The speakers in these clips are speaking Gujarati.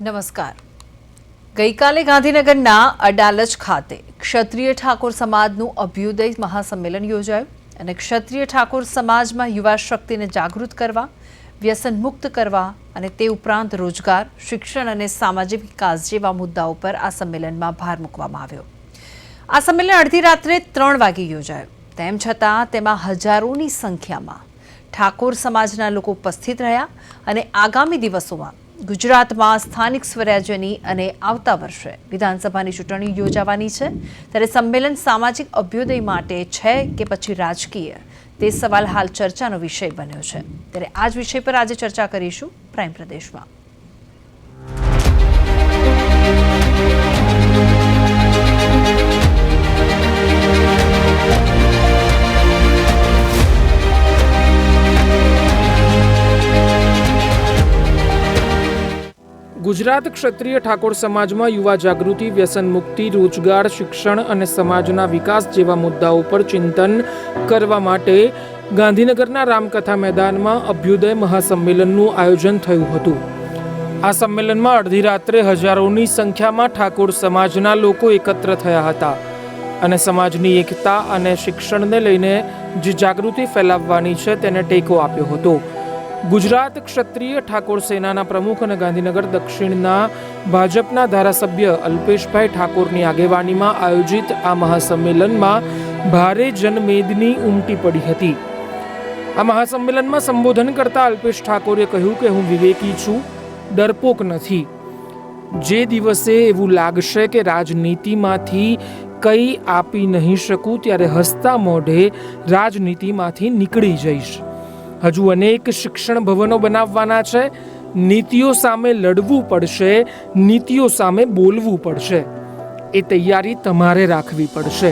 નમસ્કાર. ગઈકાલે ગાંધીનગરના અડાલજ ખાતે ક્ષત્રિય ઠાકોર સમાજનું અભ્યુદય મહાસંમેલન યોજાયું અને ક્ષત્રિય ઠાકોર સમાજમાં યુવા શક્તિને જાગૃત કરવા, વ્યસન મુક્ત કરવા અને તે ઉપરાંત રોજગાર, શિક્ષણ અને સામાજિક વિકાસ જેવા મુદ્દાઓ પર આ સંમેલનમાં ભાર મૂકવામાં આવ્યો. આ સંમેલન અડધી રાત્રે 3 વાગે યોજાયું. તેમ છતાં તેમાં હજારોની સંખ્યામાં ઠાકોર સમાજના લોકો ઉપસ્થિત રહ્યા અને આગામી દિવસોમાં ગુજરાતમાં સ્થાનિક સ્વરાજ્યની અને આવતા વર્ષે વિધાનસભાની ચૂંટણી યોજાવાની છે. ત્યારે સંમેલન સામાજિક અભ્યુદય માટે છે કે પછી રાજકીય, તે સવાલ હાલ ચર્ચાનો વિષય બન્યો છે. ત્યારે આ જ વિષય પર આજે ચર્ચા કરીશું પ્રાઇમ પ્રદેશમાં. ગુજરાત ક્ષત્રિય ઠાકોર સમાજમાં યુવા જાગૃતિ, વ્યસન મુક્તિ, રોજગાર, શિક્ષણ અને સમાજના વિકાસ જેવા મુદ્દાઓ પર ચિંતન કરવા માટે ગાંધીનગરના રામકથા મેદાનમાં અભ્યુદય મહાસંમેલનનું આયોજન થયું હતું. આ સંમેલનમાં અડધી રાત્રે હજારોની સંખ્યામાં ઠાકોર સમાજના લોકો એકત્ર થયા હતા અને સમાજની એકતા અને શિક્ષણને લઈને જે જાગૃતિ ફેલાવવાની છે તેને ટેકો આપ્યો હતો. ગુજરાત ક્ષત્રિય ઠાકોર સેનાના પ્રમુખ અને ગાંધીનગર દક્ષિણના ભાજપના ધારાસભ્ય અલ્પેશભાઈ ઠાકોરની આગેવાનીમાં આયોજિત આ મહાસંમેલનમાં ભારે જનમેદની ઉમટી પડી હતી. આ મહાસંમેલનમાં સંબોધન કરતા અલ્પેશ ઠાકોરે કહ્યું કે હું વિવેકી છું, ડરપોક નથી. જે દિવસે એવું લાગશે કે રાજનીતિમાંથી કંઈ આપી નહીં શકું, ત્યારે હસતા મોઢે રાજનીતિમાંથી નીકળી જઈશ. હજુ અનેક શિક્ષણ ભવનો બનાવવાના છે. નીતિઓ સામે લડવું પડશે, નીતિઓ સામે બોલવું પડશે. એ તૈયારી તમારે રાખવી પડશે.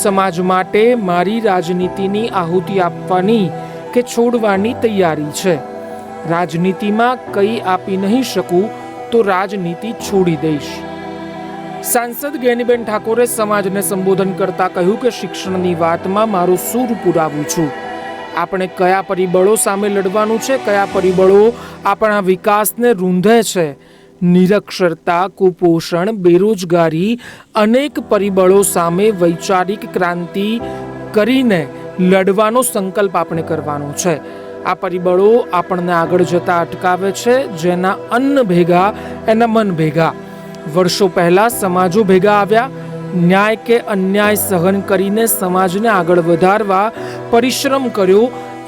સમાજ માટે મારી રાજનીતિની આહુતિ આપવાની કે છોડવાની તૈયારી છે. રાજનીતિમાં કંઈ આપી નહીં શકું તો રાજનીતિ છોડી દઈશ. સાંસદ ગેનીબેન ઠાકોરે સમાજને સંબોધન કરતા કહ્યું કે શિક્ષણની વાતમાં મારો સૂર પુરાવું છું. આપણે કયા પરિબળો સામે લડવાનું છે, કયા પરિબળો આપણા વિકાસને રૂંધે છે. નિરક્ષરતા, કુપોષણ, બેરોજગારી, અનેક પરિબળો સામે વૈચારિક ક્રાંતિ કરીને લડવાનો સંકલ્પ આપણે કરવાનો છે. આ પરિબળો આપણને આગળ જતા અટકાવે છે. જેના અન્ન ભેગા એના મન ભેગા. વર્ષો પહેલા સમાજો ભેગા આવ્યા, ન્યાય કે અન્યાય સહન કરીને સમાજને આગળ વધારવા પરિશ્રમ કર્યો.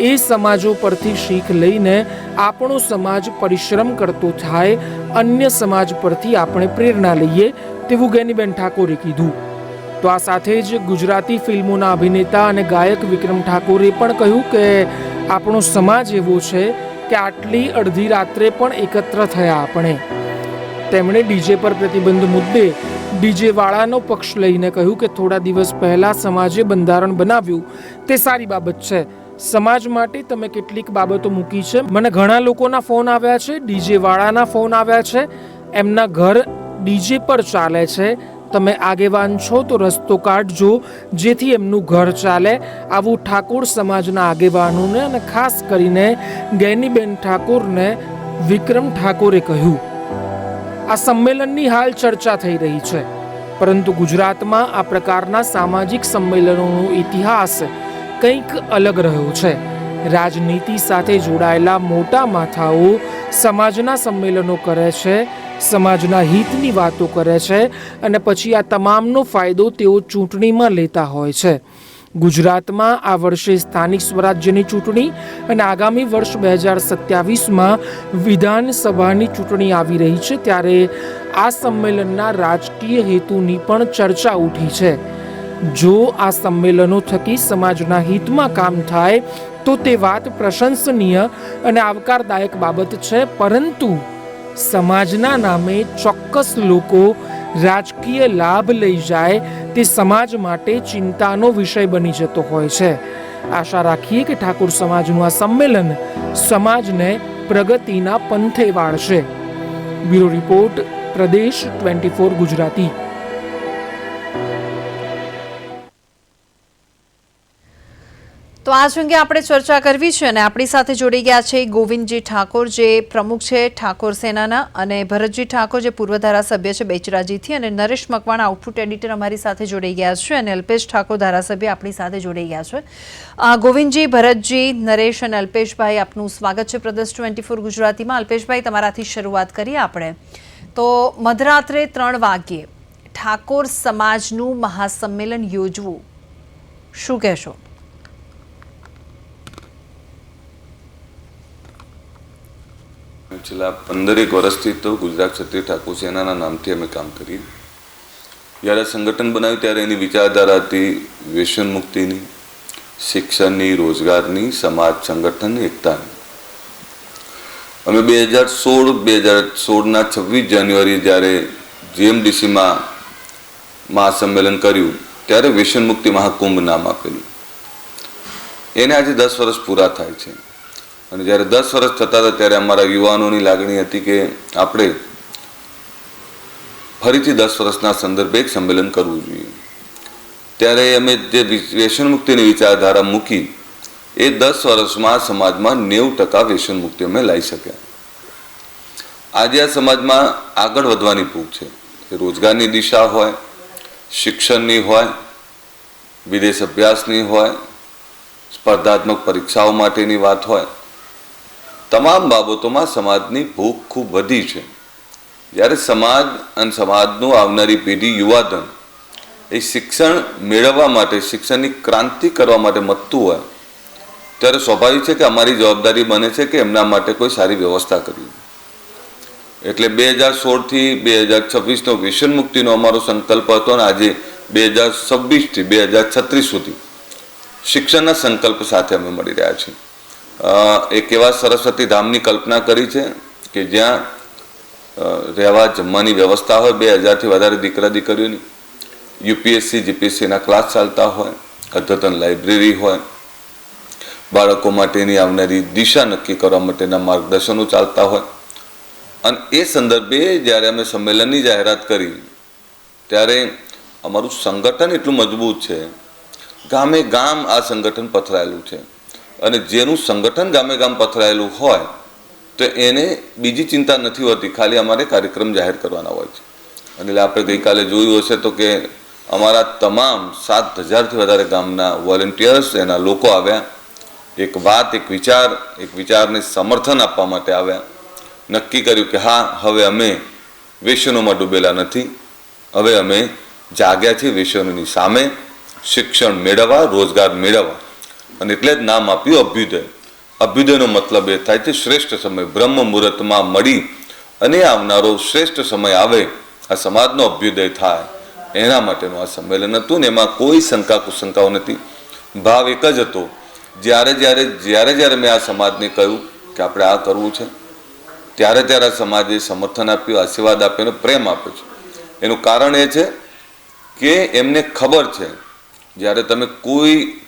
એ સમાજો પરથી શીખ લઈને આપણો સમાજ પરિશ્રમ કરતો થાય, અન્ય સમાજ પરથી આપણે પ્રેરણા લઈએ, તેવું ગેનીબેન ઠાકોરે કીધું. તો આ સાથે જ ગુજરાતી ફિલ્મોના અભિનેતા અને ગાયક વિક્રમ ઠાકોરે પણ કહ્યું કે આપણો સમાજ એવો છે કે આટલી અડધી રાત્રે પણ એકત્ર થયા આપણે. તેમણે ડીજે પર પ્રતિબંધ મુદ્દે ડીજે વાળાનો પક્ષ લઈને કહ્યું કે થોડા દિવસ પહેલા સમાજે બંધારણ બનાવ્યું, તે સારી બાબત છે. સમાજ માટે તમે કેટલીક બાબતો મૂકી છે. મને ઘણા લોકોના ફોન આવ્યા છે, ડીજે વાળાના ફોન આવ્યા છે. એમના ઘર ડીજે પર ચાલે છે. તમે આગેવાન છો તો રસ્તો કાઢજો જેથી એમનું ઘર ચાલે. આવું ઠાકોર સમાજના આગેવાનોને અને ખાસ કરીને ગેનીબેન ઠાકોરને વિક્રમ ઠાકોરે કહ્યું. આ સંમેલનની હાલ ચર્ચા થઈ રહી છે, પરંતુ ગુજરાતમાં આ પ્રકારના સામાજિક સંમેલનોનો ઇતિહાસ કંઈક અલગ રહ્યો છે. રાજનીતિ સાથે જોડાયેલા મોટા માથાઓ સમાજના સંમેલનો કરે છે, સમાજના હિતની વાતો કરે છે અને પછી આ તમામનો ફાયદો તેઓ ચૂંટણીમાં લેતા હોય છે. ગુજરાતમાં આ વર્ષે સ્થાનિક સ્વરાજ્યની ચૂંટણી અને આગામી વર્ષ 2027માં વિધાનસભાની ચૂંટણી આવી રહી છે. ત્યારે આ સંમેલનના રાજકીય હેતુની પણ ચર્ચા ઉઠી છે. જો આ સંમેલનો થકી સમાજના હિતમાં કામ થાય તો તે વાત પ્રશંસનીય અને આવકારદાયક બાબત છે. પરંતુ સમાજના નામે ચોક્કસ લોકો રાજકીય લાભ લઈ જાય તે સમાજ માટે ચિંતાનો વિષય બની જતો હોય છે. આશા રાખીએ કે ઠાકોર સમાજનું આ સંમેલન સમાજને પ્રગતિના પંથે વાળશે. બ્યુરો રિપોર્ટ, પ્રદેશ 24 ગુજરાતી. તો આ અંગે આપણે ચર્ચા કરવી છે અને આપણી સાથે જોડી ગયા છે ગોવિંદજી ઠાકોર, જે પ્રમુખ છે ઠાકોર સેનાના, અને ભરતજી ઠાકોર, જે પૂર્વ ધારાસભ્ય છે બેચરાજીથી, અને નરેશ મકવાણા આઉટપુટ એડિટર અમારી સાથે જોડાઈ ગયા છે, અને અલ્પેશ ઠાકોર ધારાસભ્ય આપણી સાથે જોડાઈ ગયા છે. ગોવિંદજી, ભરતજી, નરેશ અને અલ્પેશભાઈ, આપનું સ્વાગત છે પ્રદેશ 24 ગુજરાતીમાં. અલ્પેશભાઈ, તમારાથી શરૂઆત કરીએ આપણે. તો મધરાત્રે 3 વાગ્યે ઠાકોર સમાજનું મહાસંમેલન યોજવું, શું કહેશો? છેલ્લા 15 વર્ષથી તો ગુજરાત ક્ષત્રિય ઠાકોર સેનાના નામથી અમે કામ કરીએ. જ્યારે સંગઠન બનાવ્યું ત્યારે એની વિચારધારા હતી વ્યસન મુક્તિની, શિક્ષણની, રોજગારની, સમાજ સંગઠનની, એકતાની. અમે 2016ના 26 જાન્યુઆરી જ્યારે જીએમડીસીમાં મહાસંમેલન કર્યું ત્યારે વ્યસન મુક્તિ મહાકુંભ નામ આપેલું. એને આજે 10 વર્ષ પૂરા થાય છે. અને જ્યારે 10 વર્ષ થતા હતા ત્યારે અમારા યુવાનોની લાગણી હતી કે આપણે ફરીથી 10 વર્ષના સંદર્ભે એક સંમેલન કરવું જોઈએ. ત્યારે અમે જે વ્યસન મુક્તિની વિચારધારા મૂકી એ 10 વર્ષમાં સમાજમાં 90% વ્યસન મુક્તિ અમે લાવી શક્યા. આજે આ સમાજમાં આગળ વધવાની ભૂખ છે. એ રોજગારની દિશા હોય, શિક્ષણની હોય, વિદેશ અભ્યાસની હોય, સ્પર્ધાત્મક પરીક્ષાઓ માટેની વાત હોય, તમામ બાબતોમાં સમાજની ભૂખ ખૂબ વધી છે. જ્યારે સમાજ અને સમાજનું આવનારી પેઢી, યુવાધન એ શિક્ષણ મેળવવા માટે, શિક્ષણની ક્રાંતિ કરવા માટે મથતું હોય ત્યારે સ્વાભાવિક છે કે અમારી જવાબદારી બને છે કે એમના માટે કોઈ સારી વ્યવસ્થા કરવી. એટલે 2016થી 2026નો વ્યસન મુક્તિનો અમારો સંકલ્પ હતો, અને આજે 2026થી 2036 સુધી શિક્ષણના સંકલ્પ સાથે અમે મળી રહ્યા છીએ. એક એવા સરસ્વતી ધામની કલ્પના કરી છે કે જ્યાં રહેવા જમવાની વ્યવસ્થા હોય, 2000થી વધારે દીકરા દીકરીઓની, યુપીએસસી જીપીએસસીના ક્લાસ ચાલતા હોય, અદ્યતન લાઇબ્રેરી હોય, બાળકો માટેની આવનારી દિશા નક્કી કરવા માટેના માર્ગદર્શનો ચાલતા હોય. અને એ સંદર્ભે જ્યારે અમે સંમેલનની જાહેરાત કરી ત્યારે અમારું સંગઠન એટલું મજબૂત છે, ગામે ગામ આ સંગઠન પથરાયેલું છે. અને જેનું સંગઠન ગામે ગામ પથરાયેલું હોય તો એને બીજી ચિંતા નથી હોતી, ખાલી અમારે કાર્યક્રમ જાહેર કરવાના હોય છે. અને એટલે આપણે ગઈકાલે જોયું હશે તો કે અમારા તમામ 7000થી વધારે ગામના વોલેન્ટિયર્સ, એના લોકો આવ્યા. એક વાત, એક વિચારને સમર્થન આપવા માટે આવ્યા. નક્કી કર્યું કે હા, હવે અમે વ્યસનોમાં ડૂબેલા નથી, હવે અમે જાગ્યા છીએ વ્યસનોની સામે, શિક્ષણ મેળવવા, રોજગાર મેળવવા. અને એટલે જ નામ આપ્યું અભ્યુદય. અભ્યુદયનો મતલબ એ થાય છે શ્રેષ્ઠ સમય, બ્રહ્મ મુહૂર્તમાં મળી અને આવનારો શ્રેષ્ઠ સમય આવે, આ સમાજનો અભ્યુદય થાય, એના માટેનું આ સંમેલન હતું. ને એમાં કોઈ શંકા કુશંકાઓ નથી. ભાવ એક જ હતો. જ્યારે મેં આ સમાજને કહ્યું કે આપણે આ કરવું છે, ત્યારે આ સમાજે સમર્થન આપ્યું, આશીર્વાદ આપ્યો, પ્રેમ આપ્યો છે. એનું કારણ એ છે કે એમને ખબર છે જ્યારે તમે કોઈ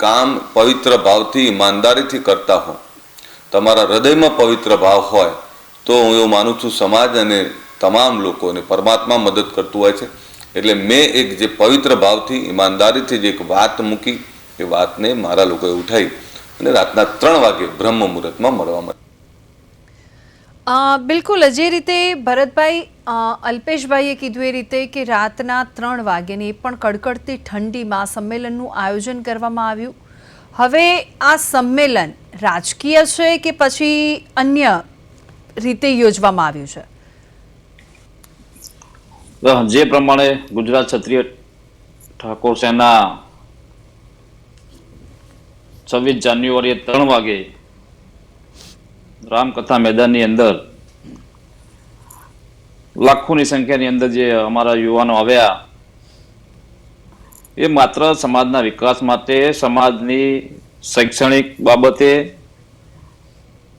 કામ પવિત્ર ભાવથી, ઈમાનદારીથી કરતા હો, તમારા હૃદયમાં પવિત્ર ભાવ હોય, તો હું એવું માનું છું સમાજ અને તમામ લોકોને પરમાત્મા મદદ કરતું હોય છે. એટલે મેં એક જે પવિત્ર ભાવથી, ઈમાનદારીથી જે એક વાત મૂકી, એ વાતને મારા લોકોએ ઉઠાવી અને રાતના 3 વાગે બ્રહ્મ મુહૂર્તમાં મળવા માટે. બિલકુલ, જે રીતે ભરતભાઈ, અલ્પેશભાઈએ કીધું એ રીતે કે રાતના 3 વાગ્યાની પણ કડકડતી ઠંડીમાં સંમેલનનું આયોજન કરવામાં આવ્યું. હવે આ સંમેલન રાજકીય છે કે પછી અન્ય રીતે યોજવામાં આવ્યું છે? જે પ્રમાણે ગુજરાત ક્ષત્રિય ઠાકોર સેના 26 જાન્યુઆરીએ 3 વાગે રામકથા મેદાનની અંદર લાખોની સંખ્યાની અંદર જે અમારા યુવાનો આવ્યા, એ માત્ર સમાજના વિકાસ માટે, સમાજની શૈક્ષણિક બાબતે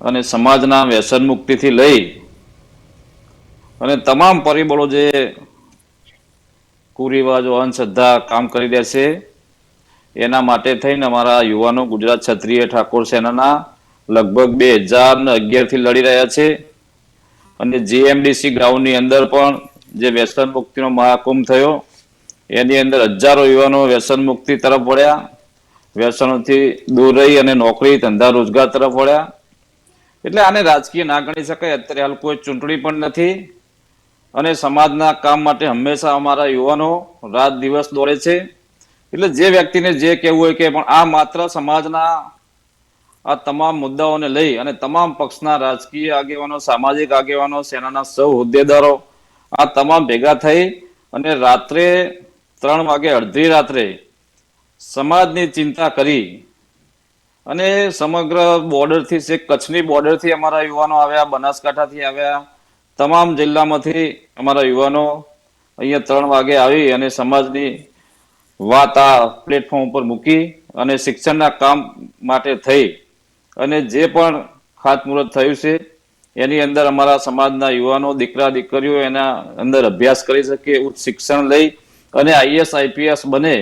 અને સમાજના વ્યસન મુક્તિથી લઈ અને તમામ પરિબળો જે કુરિવાજો, અંધશ્રદ્ધા કામ કરી રહ્યા છે એના માટે થઈને અમારા યુવાનો ગુજરાત ક્ષત્રિય ઠાકોર સેનાના લગભગ 2011 થી લડી રહ્યા છે. અને જીએમડીસી ગ્રાઉન્ડની અંદર પણ જે વ્યસન મુક્તિનો મહાકુંભ થયો એની અંદર હજારો યુવાનો વ્યસન મુક્તિ તરફ વળ્યા. વ્યસનોથી દૂર રહી અને નોકરી ધંધા રોજગાર તરફ વળ્યા. એટલે આને રાજકીય ના ગણી શકાય. અત્યારે હાલ કોઈ ચૂંટણી પણ નથી અને સમાજના કામ માટે હંમેશા અમારા યુવાનો રાત દિવસ દોડે છે. એટલે જે વ્યક્તિને જે કહેવું હોય કે, પણ આ માત્ર સમાજના આ તમામ મુદ્દાઓને લઈ અને તમામ પક્ષના રાજકીય આગેવાનો, સામાજિક આગેવાનો, સેનાના સૌ હોદ્દેદારો આ તમામ ભેગા થઈ અને રાત્રે 3 વાગે અડધી રાત્રે સમાજની ચિંતા કરી અને સમગ્ર બોર્ડરથી છે, કચ્છની બોર્ડરથી અમારા યુવાનો આવ્યા, બનાસકાંઠાથી આવ્યા, તમામ જિલ્લામાંથી અમારા યુવાનો અહીંયા 3 વાગે આવી અને સમાજની વાત આ પ્લેટફોર્મ ઉપર મૂકી અને શિક્ષણના કામ માટે થઈ અને જે પણ ખાતમુહૂર્ત થયું છે એની અંદર અમારા સમાજના યુવાનો, દીકરા દીકરીઓ એના અંદર અભ્યાસ કરી શકે, ઉચ્ચ શિક્ષણ લઈ અને IAS IPS બને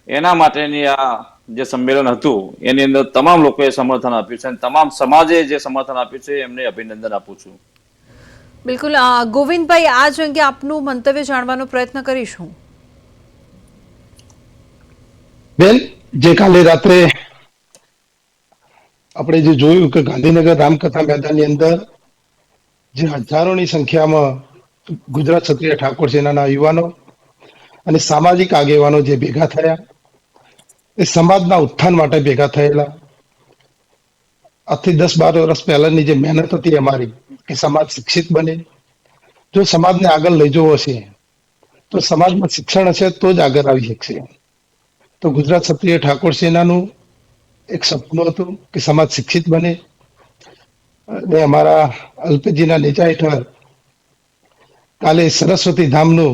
એના માટેની આ જે સંમેલન હતું એની અંદર તમામ લોકોએ સમર્થન આપ્યું છે અને તમામ સમાજે જે સમર્થન આપ્યું છે એમને અભિનંદન આપું છું. બિલકુલ. ગોવિંદભાઈ, આ જ અંગે આપનું મંતવ્ય જાણવાનો પ્રયત્ન કરીશું. બેન, જે કાલે રાત્રે આપણે જે જોયું કે ગાંધીનગર રામકથા મેદાનની અંદર જે હજારોની સંખ્યામાં ગુજરાત ક્ષત્રિય ઠાકોર સેનાના યુવાનો અને સામાજિક આગેવાનો જે ભેગા થયા, એ સમાજના ઉત્થાન માટે ભેગા થયેલા. આજથી 10-12 વર્ષ પહેલાની જે મહેનત હતી અમારી કે સમાજ શિક્ષિત બને, જો સમાજને આગળ લઈ જવો હશે તો સમાજમાં શિક્ષણ હશે તો જ આગળ આવી શકશે. તો ગુજરાત ક્ષત્રિય ઠાકોર સેનાનું એક સપનું હતું કે સમાજ શિક્ષિત બને અને અમારા અલ્પેશજીના નેજા હેઠળ કાલે સરસ્વતી ધામનું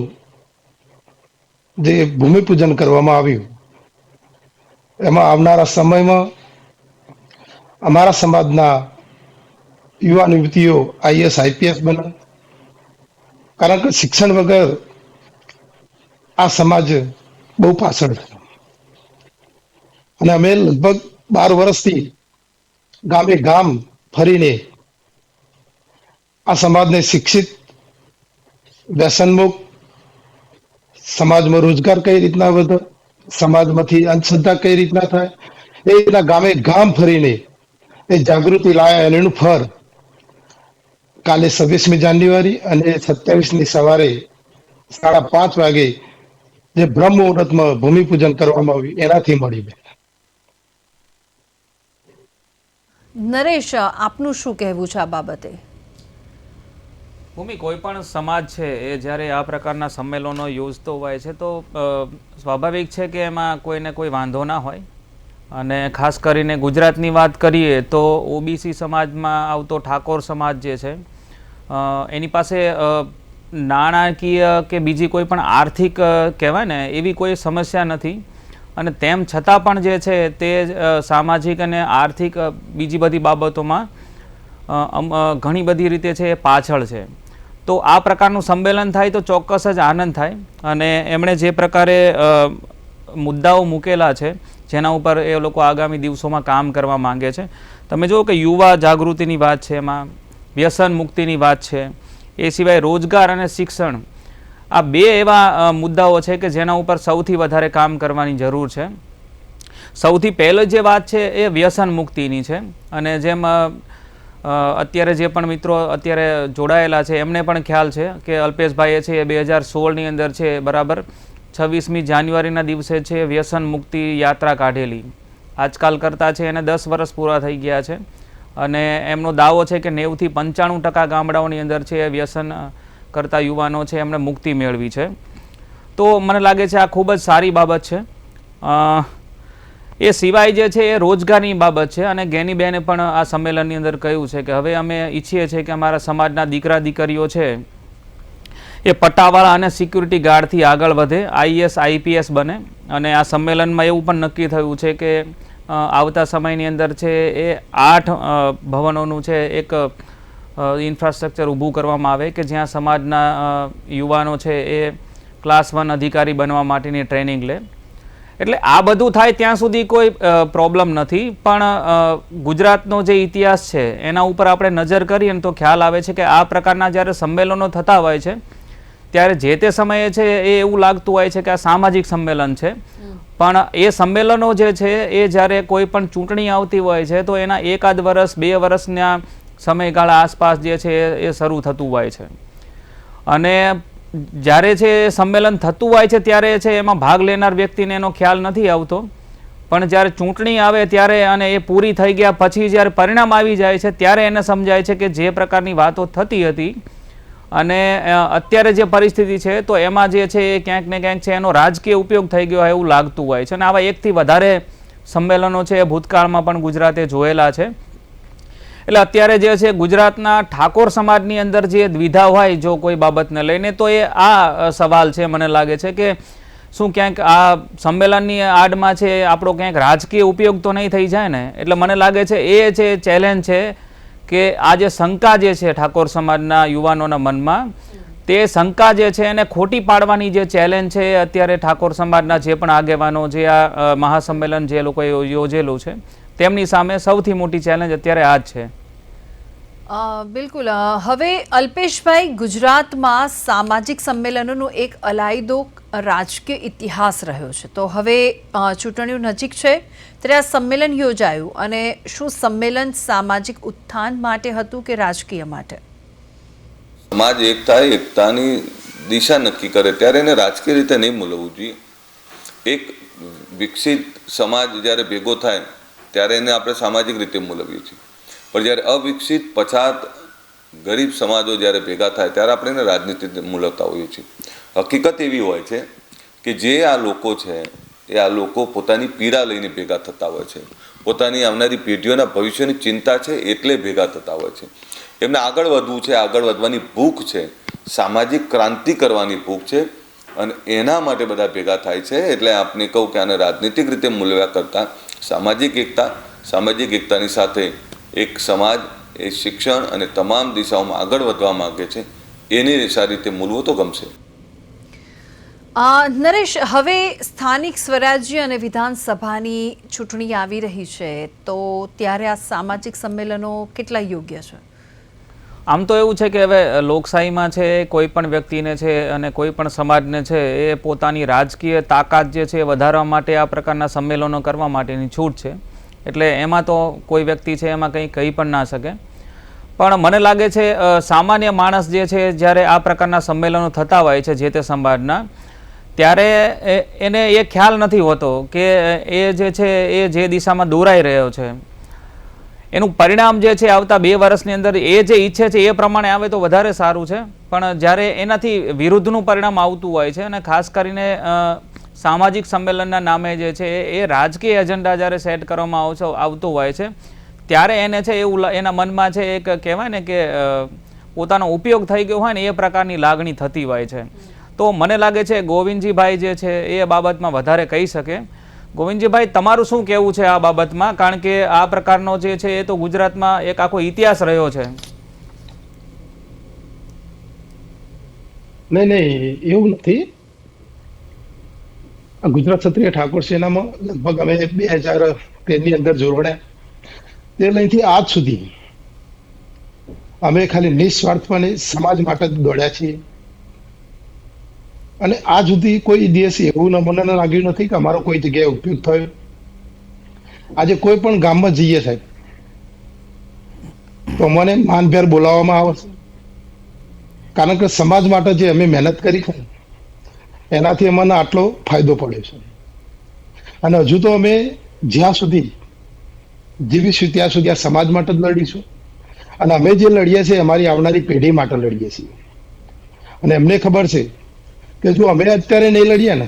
જે ભૂમિપૂજન કરવામાં આવ્યું, એમાં આવનારા સમયમાં અમારા સમાજના યુવાન યુવતીઓ IAS IPS બને. કારણ કે શિક્ષણ વગર આ સમાજ બહુ પાછળ છે અને અમે લગભગ 12 વર્ષથી ગામે ગામ ફરીને આ સમાજને શિક્ષિત, વ્યસનમુક્ત, સમાજમાં રોજગાર કઈ રીતના વધે, સમાજમાંથી અંધશ્રદ્ધા કઈ રીતના થાય, એ રીતના ગામે ગામ ફરીને એ જાગૃતિ લાયા. અને એનું ફળ કાલે 26મી જાન્યુઆરી અને 27ની સવારે 5:30 વાગે જે બ્રહ્મ મુહૂર્તમાં ભૂમિપૂજન કરવામાં આવ્યું એનાથી મળી. નરેશ, આપનું શું કહેવું છે આ બાબતે? ભૂમિ, કોઈ પણ સમાજ છે એ જ્યારે આ પ્રકારના સંમેલનો યોજતો હોય છે તો સ્વાભાવિક છે કે એમાં કોઈને કોઈ વાંધો ના હોય. અને ખાસ કરીને ગુજરાતની વાત કરીએ તો OBC સમાજમાં આવતો ઠાકોર સમાજ જે છે એની પાસે નાણાકીય કે બીજી કોઈ પણ આર્થિક કહેવાય ને એવી કોઈ સમસ્યા નથી. અને તેમ છતાં પણ જે છે તે સામાજિક અને આર્થિક બીજી બધી બાબતોમાં ઘણી બધી રીતે છે એ પાછળ છે. તો આ પ્રકારનું સંમેલન થાય તો ચોક્કસ જ આનંદ થાય. અને એમણે જે પ્રકારે મુદ્દાઓ મૂકેલા છે જેના ઉપર એ લોકો આગામી દિવસોમાં કામ કરવા માંગે છે, તમે જુઓ કે યુવા જાગૃતિની વાત છે, એમાં વ્યસન મુક્તિની વાત છે, એ સિવાય રોજગાર અને શિક્ષણ, આ 2 એવા મુદ્દાઓ છે કે જેના ઉપર સૌથી વધારે કામ કરવાની જરૂર છે. સૌથી પહેલી જે વાત છે એ વ્યસન મુક્તિની છે. અને જેમ અત્યારે જે પણ મિત્રો અત્યારે જોડાયેલા છે એમને પણ ખ્યાલ છે કે અલ્પેશભાઈએ છે એ 2016ની અંદર છે બરાબર 26મી જાન્યુઆરીના દિવસે છે વ્યસન મુક્તિ યાત્રા કાઢેલી. આજકાલ કરતાં છે એને 10 વર્ષ પૂરા થઈ ગયા છે અને એમનો દાવો છે કે 90થી 95% ગામડાઓની અંદર છે એ વ્યસન કરતા યુવાનો છે એમણે મુક્તિ મેળવી છે. તો મને લાગે છે આ ખૂબ જ સારી બાબત છે. એ સિવાય જે છે એ રોજગારની બાબત છે. અને ગેનીબેને પણ આ સંમેલનની અંદર કહ્યું છે કે હવે અમે ઈચ્છીએ છીએ કે અમારા સમાજના દીકરા દીકરીઓ છે એ પટ્ટાવાળા અને સિક્યુરિટી ગાર્ડથી આગળ વધે, IAS IPS બને. અને આ સંમેલનમાં એવું પણ નક્કી થયું છે કે આવતા સમયની અંદર છે એ 8 ભવનોનું છે એક ઇન્ફ્રાસ્ટ્રક્ચર ઊભું કરવામાં આવે કે જ્યાં સમાજના યુવાનો છે એ ક્લાસ 1 અધિકારી બનવા માટેની ટ્રેનિંગ લે. એટલે આ બધું થાય ત્યાં સુધી કોઈ પ્રોબ્લેમ નથી. પણ ગુજરાતનો જે ઇતિહાસ છે એના ઉપર આપણે નજર કરીએ તો ખ્યાલ આવે છે કે આ પ્રકારના જ્યારે સંમેલનો થતા હોય છે ત્યારે જે તે સમયે છે એ એવું લાગતું હોય છે કે આ સામાજિક સંમેલન છે, પણ એ સંમેલનો જે છે એ જ્યારે કોઈ પણ ચૂંટણી આવતી હોય છે તો એના એકાદ વર્ષ 2 વર્ષના સમયગાળા આસપાસ જે છે એ શરૂ થતું હોય છે. અને જ્યારે છે સંમેલન થતું હોય છે ત્યારે છે એમાં ભાગ લેનાર વ્યક્તિને એનો ખ્યાલ નથી આવતો, પણ જ્યારે ચૂંટણી આવે ત્યારે અને એ પૂરી થઈ ગયા પછી જ્યારે પરિણામ આવી જાય છે ત્યારે એને સમજાય છે કે જે પ્રકારની વાતો થતી હતી અને અત્યારે જે પરિસ્થિતિ છે તો એમાં જે છે એ ક્યાંક ને ક્યાંક છે એનો રાજકીય ઉપયોગ થઈ ગયો એવું લાગતું હોય છે. અને આવા 1થી વધારે સંમેલનો છે એ ભૂતકાળમાં પણ ગુજરાતે જોયેલા છે. એટલે અત્યારે જે છે ગુજરાતના ઠાકોર સમાજની અંદર જે દ્વિધા હોય જો કોઈ બાબતને લઈને તો એ આ સવાલ છે. મને લાગે છે કે શું ક્યાંક આ સંમેલનની આડમાં છે આપણો ક્યાંક રાજકીય ઉપયોગ તો નહીં થઈ જાય ને? એટલે મને લાગે છે એ છે ચેલેન્જ છે કે આ જે શંકા જે છે ઠાકોર સમાજના યુવાનોના મનમાં, તે શંકા જે છે એને ખોટી પાડવાની જે ચેલેન્જ છે અત્યારે ઠાકોર સમાજના જે પણ આગેવાનો જે આ મહાસંમેલન જે લોકોએ યોજેલું છે તેમની સામે સૌથી મોટી ચેલેન્જ અત્યારે આ જ છે. બિલકુલ. હવે અલ્પેશભાઈ, ગુજરાતમાં સામાજિક સંમેલનોનો એક અલાયદો રાજકીય ઇતિહાસ રહ્યો છે. તો હવે ચૂંટણીઓ નજીક છે ત્યારે આ સંમેલન યોજાયું, અને શું સંમેલન સામાજિક ઉત્થાન માટે હતું કે રાજકીય માટે? સમાજ એક થાય, એકતાની દિશા નક્કી કરે ત્યારે એને રાજકીય રીતે નહીં મૂલવવું જોઈએ. એક વિકસિત સમાજ જ્યારે ભેગો થાય ત્યારે એને આપણે સામાજિક રીતે મૂલવીએ છીએ, પણ જ્યારે અવિકસિત પછાત ગરીબ સમાજો જ્યારે ભેગા થાય ત્યારે આપણે એને રાજનીતિ મૂલવતા હોઈએ છીએ. હકીકત એવી હોય છે કે જે આ લોકો છે એ આ લોકો પોતાની પીડા લઈને ભેગા થતા હોય છે, પોતાની આવનારી પેઢીઓના ભવિષ્યની ચિંતા છે એટલે ભેગા થતા હોય છે. એમને આગળ વધવું છે, આગળ વધવાની ભૂખ છે, સામાજિક ક્રાંતિ કરવાની ભૂખ છે, અને એના માટે બધા ભેગા થાય છે. એટલે આપને કહું કે આને રાજનીતિક રીતે મૂલવ્યા કરતાં સામાજિક એકતાની સાથે એક સમાજ એ શિક્ષણ અને તમામ દિશાઓમાં આગળ વધવા માંગે છે, એની સારી રીતે મૂલવો તો ગમશે. નરેશ, હવે સ્થાનિક સ્વરાજ્ય અને વિધાનસભાની ચૂંટણી આવી રહી છે, તો ત્યારે આ સામાજિક સંમેલનો કેટલા યોગ્ય છે? આમ તો એવું છે કે હવે લોકશાહીમાં છે કોઈ પણ વ્યક્તિને છે અને કોઈ પણ સમાજને છે એ પોતાની રાજકીય તાકાત જે છે એ વધારવા માટે આ પ્રકારના સંમેલનો કરવા માટેની છૂટ છે. એટલે એમાં તો કોઈ વ્યક્તિ છે એમાં કંઈ કહી પણ ના શકે. પણ મને લાગે છે સામાન્ય માણસ જે છે જ્યારે આ પ્રકારના સંમેલનો થતા હોય છે જે તે સમાજના, ત્યારે એને એ ખ્યાલ નથી હોતો કે એ જે છે એ જે દિશામાં દોરાઈ રહ્યો છે એનું પરિણામ જે છે આવતા 2 વર્ષની અંદર એ જે ઈચ્છે છે એ પ્રમાણે આવે તો વધારે સારું છે. પણ જ્યારે એનાથી વિરુદ્ધનું પરિણામ આવતું હોય છે, અને ખાસ કરીને સામાજિક સંમેલનના નામે જે છે એ રાજકીય એજન્ડા જ્યારે સેટ કરવામાં આવતું હોય છે ત્યારે એને છે એવું એના મનમાં છે એક કહેવાય ને કે પોતાનો ઉપયોગ થઈ ગયો હોય ને એ પ્રકારની લાગણી થતી હોય છે. તો મને લાગે છે ગોવિંદજીભાઈ જે છે એ બાબતમાં વધારે કહી શકે. ગોવિંદજીભાઈ, તમારું શું કહેવું છે આ બાબતમાં? કારણ કે આ પ્રકારનો જે છે એ તો ગુજરાતમાં એક આખો ઇતિહાસ રહ્યો છે. નહીં, એવું નથી. ગુજરાત ક્ષત્રિય ઠાકોર સેનામાં લગભગ અમે 2013ની અંદર જોડાયા, તે લઈને આજ સુધી અમે ખાલી નિસ્વાર્થપણે સમાજ માટે જ દોડ્યા છીએ. અને આજ સુધી કોઈ દિવસ એવું મને લાગ્યું નથી કે અમારો કોઈ જગ્યાએ ઉપયોગ થયો. આજે કોઈ પણ ગામમાં જઈએ સાહેબ તો મને માનભેર બોલાવવામાં આવે છે, કારણ કે સમાજ માટે જે અમે મહેનત કરી છે એનાથી અમને આટલો ફાયદો પડ્યો છે. અને હજુ તો અમે જ્યાં સુધી જીવીશું ત્યાં સુધી આ સમાજ માટે જ લડીશું. અને અમે જે લડીએ છીએ અમારી આવનારી પેઢી માટે લડીએ છીએ. અને એમને ખબર છે કે જો અમે અત્યારે નહીં લડીએ ને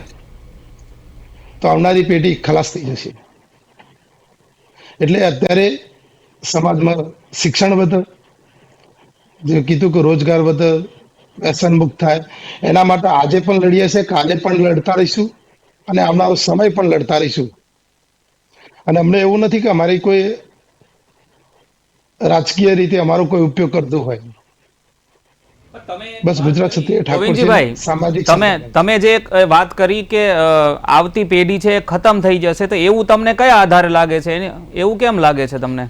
તો આવનારી પેઢી ખલાસ થઈ જશે. એટલે અત્યારે સમાજમાં શિક્ષણ વધે, જે કીધું કે રોજગાર વધે, વ્યસન મુક્ત થાય, એના માટે આજે પણ લડીએ છીએ, કાલે પણ લડતા રહીશું અને આવનારો સમય પણ લડતા રહીશું. અને અમને એવું નથી કે અમારી કોઈ રાજકીય રીતે અમારો કોઈ ઉપયોગ કરતો હોય. બસ ગુજરાત ક્ષત્રિય ઠાકોર સામાજિક તમે જે વાત કરી કે આવતી પેઢી છે ખતમ થઈ જશે, તો એવું તમને કયા આધારે લાગે છે? એવું કેમ લાગે છે તમને?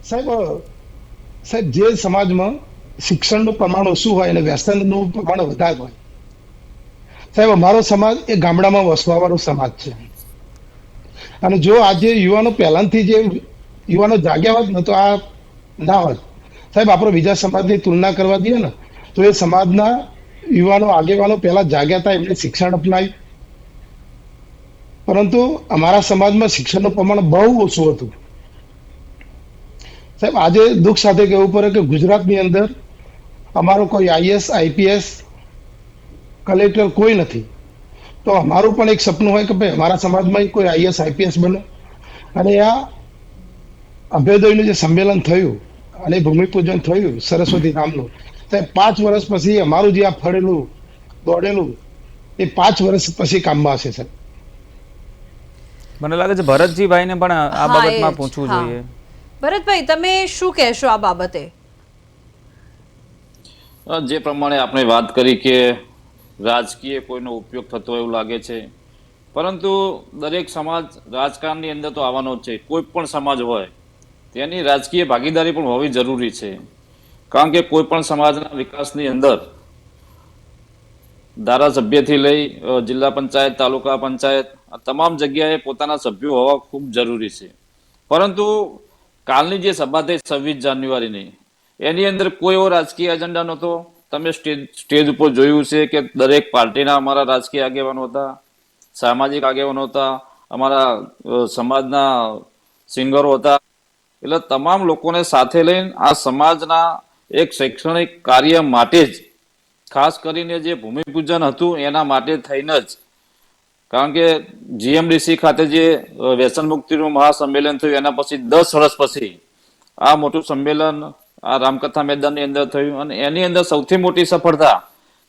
સાહેબ જે સમાજમાં શિક્ષણનું પ્રમાણ ઓછું હોય અને વ્યસનનું પ્રમાણ વધારે હોય, સાહેબ અમારો સમાજ એ ગામડામાં વસવા વાળો સમાજ છે. અને જો આજે યુવાનો પહેલાથી જે યુવાનો જાગ્યા હોત ને તો આ ના હોત. સાહેબ, આપણે બીજા સમાજની તુલના કરવા દઈએ ને તો એ સમાજના યુવાનો આગેવાનો પહેલા જાગ્યા હતા, એમને શિક્ષણ અપનાવ્યું, પરંતુ અમારા સમાજમાં શિક્ષણનું પ્રમાણ બહુ ઓછું હતું. સાહેબ, આજે દુઃખ સાથે કહેવું પડે કે ગુજરાતની અંદર અમારો કોઈ આઈએસ, આઈપીએસ, કલેક્ટર કોઈ નથી. તો અમારું પણ એક સપનું હોય કે ભાઈ અમારા સમાજમાં કોઈ આઈએસ, આઈપીએસ બને. અને આ અભ્યુદયનું જે સંમેલન થયું અને ભૂમિપૂજન થયું સરસ્વતી ધામનું, તો 5 વર્ષ પછી અમારું જે આ ફળેલું દોડેલું એ 5 વર્ષ પછી કામમાં હશે. સાહેબ, મને લાગે છે ભરતજીભાઈને પણ આ હા, બાબતમાં એ જ. પૂછવું હા. જોઈએ. ભરતભાઈ, તમે શું કહેશો આ બાબતે? જે પ્રમાણે આપણે વાત કરી કે રાજકીય કોઈનો ઉપયોગ થતો એવું લાગે છે, પરંતુ દરેક સમાજ રાજકારણની અંદર તો આવવાનો જ છે. કોઈ પણ સમાજ હોય તેની રાજકીય ભાગીદારી પણ હોવી જરૂરી છે, કારણ કે કોઈ પણ સમાજના વિકાસની અંદર ધારાસભ્યથી લઈ જિલ્લા પંચાયત, તાલુકા પંચાયત, આ તમામ જગ્યાએ પોતાના સભ્યો હોવા ખૂબ જરૂરી છે. પરંતુ કાલની જે સભા થઈ 26 જાન્યુઆરીની, એની અંદર કોઈ એવો રાજકીય એજન્ડા નહોતો. તમે સ્ટેજ ઉપર જોયું છે કે દરેક પાર્ટીના અમારા રાજકીય આગેવાનો હતા, સામાજિક આગેવાનો હતા, અમારા સમાજના સિંગરો હતા. એટલે તમામ લોકોને સાથે લઈને આ સમાજના એક શૈક્ષણિક કાર્ય માટે જ, ખાસ કરીને જે ભૂમિપૂજન હતું એના માટે થઈને જ, કારણ કે જીએમડીસી ખાતે જે વ્યસન મુક્તિનું મહાસંમેલન થયું એના પછી 10 વર્ષ પછી આ મોટું સંમેલન આ રામકથા મેદાનની અંદર થયું. અને એની અંદર સૌથી મોટી સફળતા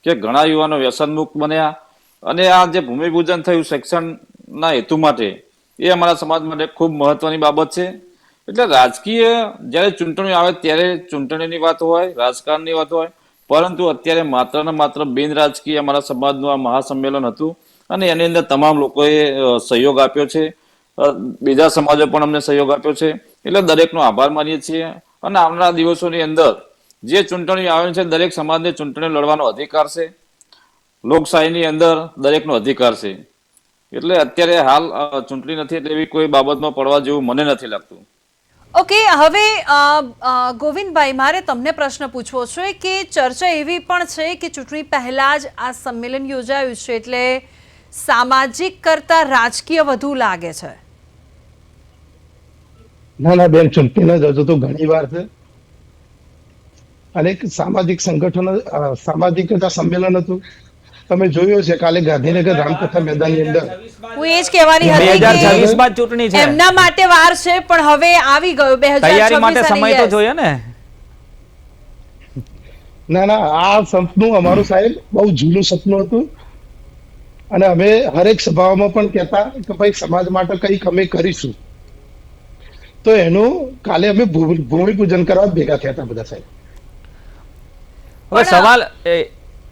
કે ઘણા યુવાનો વ્યસન મુક્ત બન્યા. અને આ જે ભૂમિપૂજન થયું શિક્ષણના હેતુ માટે, એ અમારા સમાજ માટે ખૂબ મહત્વની બાબત છે. એટલે રાજકીય જ્યારે ચૂંટણીઓ આવે ત્યારે ચૂંટણીની વાત હોય, રાજકારણની વાત હોય, પરંતુ અત્યારે માત્ર ને માત્ર બિન રાજકીય અમારા સમાજનું આ મહાસંમેલન હતું અને એની અંદર તમામ લોકોએ સહયોગ આપ્યો છે. બીજા સમાજો પણ અમને સહયોગ આપ્યો છે. એટલે દરેકનો આભાર માનીએ છીએ. અને આવનારા દિવસોની અંદર જે ચૂંટણીઓ આવે છે, દરેક સમાજને ચૂંટણી લડવાનો અધિકાર છે. લોકશાહીની અંદર દરેકનો અધિકાર છે. એટલે અત્યારે હાલ ચૂંટણી નથી એટલે એવી કોઈ બાબતમાં પડવા જેવું મને નથી લાગતું. ઓકે, હવે ગોવિંદભાઈ, મારે તમને પ્રશ્ન પૂછવો છે કે ચર્ચા એવી પણ છે કે ચૂંટણી પહેલા જ આ સંમેલન યોજાયું છે, એટલે સામાજિક કરતા રાજકીય વધુ લાગે છે. ના ના બેન, ચૂંટણીનો જ હજુ તો ઘણી વાર છે. અનેક સામાજિક સંગઠનો, સામાજિક સંમેલન હતું. તમે જોયું છે કાલે ગાંધીનગર રામકથા મેદાનની અંદર. હું એ જ કહેવાની હતી કે 2026 માં ચૂંટણી છે, એમના માટે વાર છે, પણ હવે આવી ગયો 2026. તૈયારી માટે સમય તો જોઈએ ને. ના ના, આ સપનું અમારું સાહેબ બહુ જૂનું સપનું હતું. અને અમે હરેક સભાઓમાં પણ કહેતા કે ભાઈ સમાજ માટે કંઈક અમે કરીશું. તો એનું કાલે અમે ભૂમિપૂજન કરવા ભેગા થયા હતા બધા સાહેબ. હવે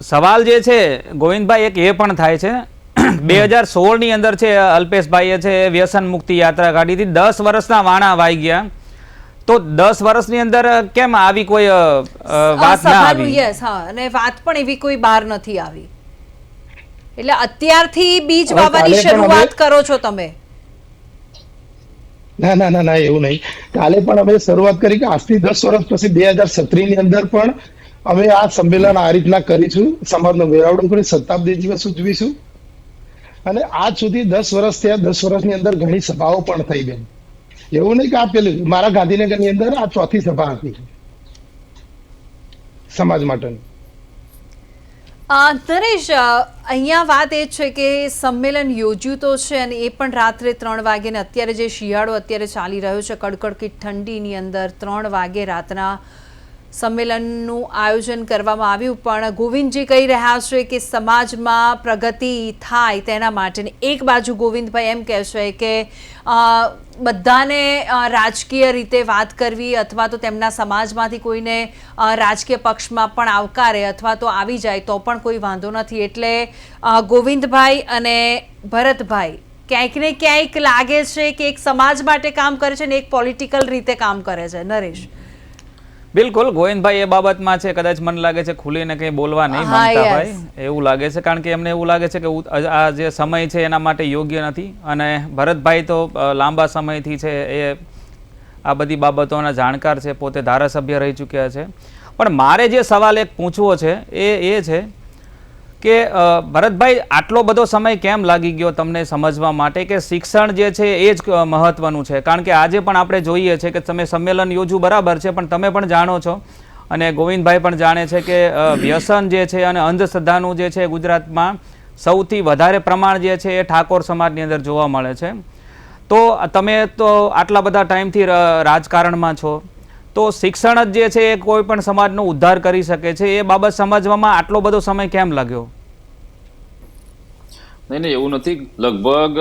સવાલ જે છે ગોવિંદભાઈ, એક એ પણ થાય છે 2016 ની અંદર છે અલ્પેશભાઈએ છે વ્યસન મુક્તિ યાત્રા કાઢી હતી. 10 વર્ષના વાણા વાઈ ગયા. તો 10 વર્ષની અંદર કેમ આવી કોઈ વાત ના આવી? યસ, હા, અને વાત પણ એવી કોઈ બહાર નથી આવી. એટલે અત્યારથી બીજ વાવવાની શરૂઆત કરો છો તમે? ના ના ના ના, એવું નહીં. કાલે પણ અમે શરૂઆત કરી કે આજથી 10 વર્ષ પછી 2017 ની અંદર પણ અમે આ સંમેલન આ રીતના કરીશું. સમાજનો મેળાવડો કરી શતાબ્દી દિવસ ઉજવીશું. અને આજ સુધી 10 વર્ષ થયા. 10 વર્ષની અંદર ઘણી સભાઓ પણ થઈ બેન. એવું નહીં કે આ પેલું મારા ગાંધીનગરની અંદર આ 4થી સભા હતી સમાજ માટેની. નરેશ, અહીંયા વાત એ છે કે સંમેલન યોજ્યું તો છે અને એ પણ રાત્રે 3 વાગે, ને અત્યારે જે શિયાળો અત્યારે ચાલી રહ્યો છે કડકડતી ઠંડીની અંદર 3 વાગે રાતના સંમેલનનું આયોજન કરવામાં આવ્યું. પણ ગોવિંદજી કહી રહ્યા છે કે સમાજમાં પ્રગતિ થાય તેના માટે. એક બાજુ ગોવિંદભાઈ એમ કહે છે કે બધાને રાજકીય રીતે વાત કરવી અથવા તો તેમના સમાજમાંથી કોઈને રાજકીય પક્ષમાં પણ આવકારે અથવા તો આવી જાય તો પણ કોઈ વાંધો નથી. એટલે ગોવિંદભાઈ અને ભરતભાઈ, ક્યાંક ને ક્યાંક લાગે છે કે એક સમાજ માટે કામ કરે છે ને એક પોલિટિકલ રીતે કામ કરે છે. નરેશ? બિલકુલ ગોવિંદભાઈ એ બાબતમાં છે કદાચ મને લાગે છે ખુલીને કંઈ બોલવા નહીં હા, માંગતા yes. ભાઈ એવું લાગે છે, કારણ કે એમને એવું લાગે છે કે આ જે સમય છે એના માટે યોગ્ય નથી. અને ભરતભાઈ તો લાંબા સમયથી છે એ આ બધી બાબતોના જાણકાર છે, પોતે ધારાસભ્ય રહી ચૂક્યા છે. પણ મારે જે સવાલ એક પૂછવો છે એ છે કે ભરતભાઈ આટલો બધો સમય કેમ લાગી ગયો તમને સમજવા માટે કે શિક્ષણ જે છે એ જ મહત્વનું છે? કારણ કે આજે પણ આપણે જોઈએ છે કે તમે સંમેલન યોજવું બરાબર છે, પણ તમે પણ જાણો છો અને ગોવિંદભાઈ પણ જાણે છે કે વ્યસન જે છે અને અંધશ્રદ્ધાનું જે છે ગુજરાતમાં સૌથી વધારે પ્રમાણ જે છે એ ઠાકોર સમાજની અંદર જોવા મળે છે. તો તમે તો આટલા બધા ટાઈમથી રાજકારણમાં છો, તો શિક્ષણ જ જે છે એ કોઈ પણ સમાજનો ઉદ્ધાર કરી શકે છે, એ બાબત સમજવામાં આટલો બધો સમય કેમ લાગ્યો? નહીં એવું નથી. લગભગ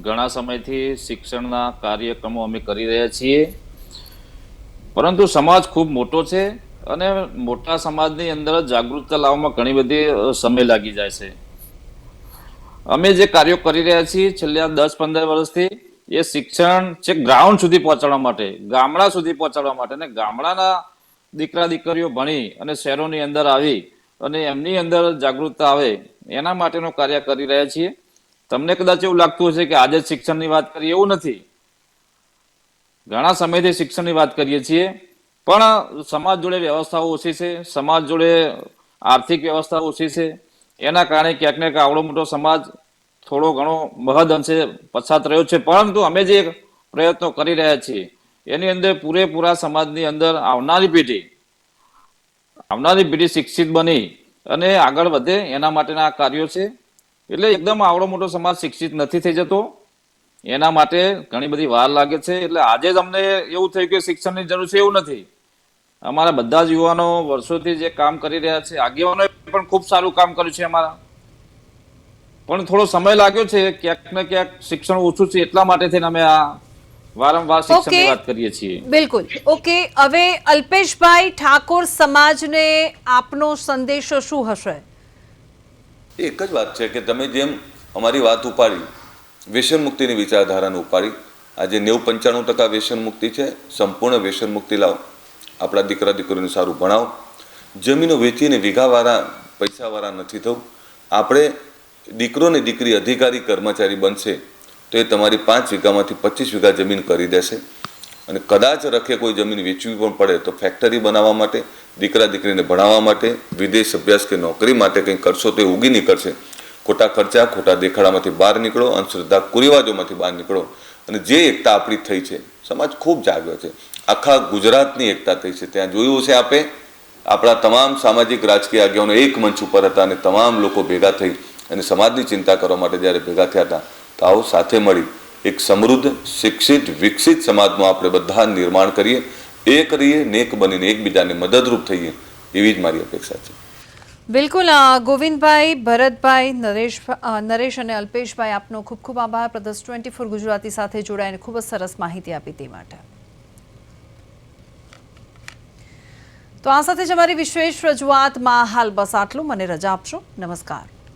ઘણા સમયથી શિક્ષણના કાર્યક્રમો અમે કરી રહ્યા છીએ, પરંતુ સમાજ ખૂબ મોટો છે અને મોટા સમાજની અંદર જાગૃતતા લાવવામાં ઘણી બધી સમય લાગી જાય છે. અમે જે કાર્યો કરી રહ્યા છીએ છેલ્લા 10-15 વર્ષથી, એ શિક્ષણ છે ગ્રાઉન્ડ સુધી પહોંચાડવા માટે, ગામડા સુધી પહોંચાડવા માટે, અને ગામડાના દીકરા દીકરીઓ ભણી અને શહેરોની અંદર આવી અને એમની અંદર જાગૃતતા આવે એના માટેનું કાર્ય કરી રહ્યા છીએ. તમને કદાચ એવું લાગતું હશે કે આજે જ શિક્ષણની વાત કરીએ, એવું નથી. ઘણા સમયથી શિક્ષણની વાત કરીએ છીએ, પણ સમાજ જોડે વ્યવસ્થાઓ ઓછી છે, સમાજ જોડે આર્થિક વ્યવસ્થા ઓછી છે. એના કારણે ક્યાંક ને ક્યાંક આવડો મોટો સમાજ થોડો ઘણો મહદ અંશે પછાત રહ્યો છે. પરંતુ અમે જે પ્રયત્નો કરી રહ્યા છીએ એની અંદર પૂરેપૂરા સમાજની અંદર આવનારી પેઢી શિક્ષિત બની અને આગળ વધે એના માટેના આ કાર્યો છે. એટલે એકદમ આવડો મોટો સમાજ શિક્ષિત નથી થઈ જતો, એના માટે ઘણી બધી વાર લાગે છે. એટલે આજે જ અમને એવું થયું કે શિક્ષણની જરૂર છે, એવું નથી. અમારા બધા જ યુવાનો વર્ષોથી જે કામ કરી રહ્યા છે, આગેવાનોએ પણ ખૂબ સારું કામ કર્યું છે અમારા, પણ થોડો સમય લાગ્યો છે. ક્યાંક ને ક્યાંક શિક્ષણ ઓછું છે, એટલા માટે થઈને અમે આ વારંવાર શિક્ષણની વાત કરીએ છીએ. બિલકુલ. ઓકે, હવે અલ્પેશભાઈ, ઠાકોર સમાજને આપનો સંદેશો શું હશે? એક જ વાત છે કે તમે જેમ અમારી વાત ઉપાડી, વ્યસન મુક્તિની વિચારધારાને ઉપાડી, આજે 90-95% વ્યસન મુક્તિ છે. સંપૂર્ણ વ્યસન મુક્તિ લાવો, આપણા દીકરા દીકરીઓને સારું ભણાવો, જમીનો વેચીને વીઘાવાળા પૈસાવાળા નથી થવું. આપણે દીકરો ને દીકરી અધિકારી કર્મચારી બનશે તો એ તમારી 5 વીઘામાંથી 25 વીઘા જમીન કરી દેશે. અને કદાચ રખે કોઈ જમીન વેચવી પણ પડે તો ફેક્ટરી બનાવવા માટે, દીકરા દીકરીને ભણાવવા માટે, વિદેશ અભ્યાસ કે નોકરી માટે કંઈ કરશો તો એ ઉગી નીકળશે. ખોટા ખર્ચા, ખોટા દેખાડામાંથી બહાર નીકળો, અંધશ્રદ્ધા કુરિવાજોમાંથી બહાર નીકળો. અને જે એકતા આપણી થઈ છે, સમાજ ખૂબ જાગ્યો છે, આખા ગુજરાતની એકતા થઈ છે. ત્યાં જોયું છે આપે, આપણા તમામ સામાજિક રાજકીય આગેવાનો એક મંચ ઉપર હતા અને તમામ લોકો ભેગા થઈ અને સમાજની ચિંતા કરવા માટે જ્યારે ભેગા થયા હતા, તો આવો સાથે મળી એક સમૃદ્ધ, શિક્ષિત, વિકસિત સમાજનું આપણે બધા નિર્માણ કરીએ, એક રહીએ, નેક બનીને એકબીજાને મદદરૂપ થઈએ, એવી જ મારી અપેક્ષા છે. બિલકુલ. ગોવિંદભાઈ, ભરતભાઈ, નરેશ અને અલ્પેશભાઈ, આપનો ખૂબ ખૂબ આભાર પ્રદેશ 24 ગુજરાતી સાથે જોડાઈને ખૂબ જ સરસ માહિતી આપી તે માટે. તો આ સાથે જ અમારી વિશેષ રજૂઆતમાં હાલ બસ આટલું. મને રજા આપશો. નમસ્કાર.